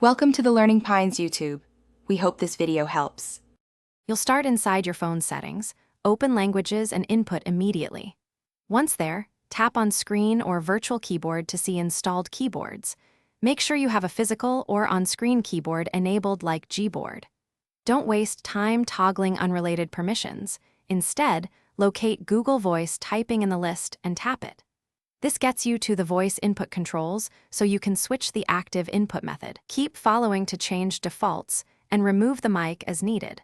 Welcome to the Learning Pines YouTube. We hope this video helps. You'll start inside your phone's settings, open Languages and Input immediately. Once there, tap on Screen or Virtual Keyboard to see installed keyboards. Make sure you have a physical or on-screen keyboard enabled like Gboard. Don't waste time toggling unrelated permissions. Instead, locate Google Voice typing in the list and tap it. This gets you to the voice input controls so you can switch the active input method. Keep following to change defaults and remove the mic as needed.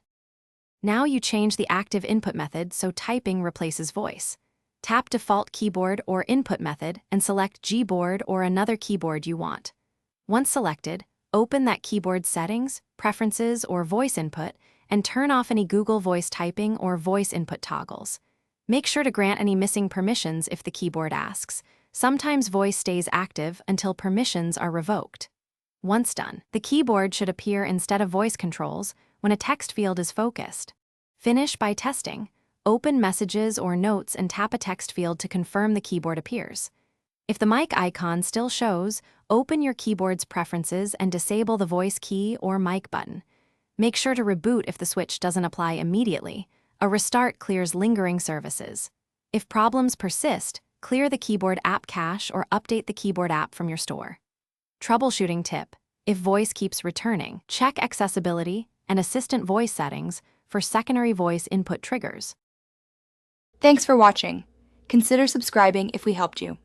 Now you change the active input method so typing replaces voice. Tap Default Keyboard or Input Method and select Gboard or another keyboard you want. Once selected, open that keyboard's settings, preferences, or voice input and turn off any Google Voice typing or voice input toggles. Make sure to grant any missing permissions if the keyboard asks. Sometimes voice stays active until permissions are revoked. Once done, the keyboard should appear instead of voice controls when a text field is focused. Finish by testing. Open Messages or Notes and tap a text field to confirm the keyboard appears. If the mic icon still shows, open your keyboard's preferences and disable the voice key or mic button. Make sure to reboot if the switch doesn't apply immediately. A restart clears lingering services. If problems persist, clear the keyboard app cache or update the keyboard app from your store. Troubleshooting tip: if voice keeps returning, check accessibility and assistant voice settings for secondary voice input triggers. Thanks for watching. Consider subscribing if we helped you.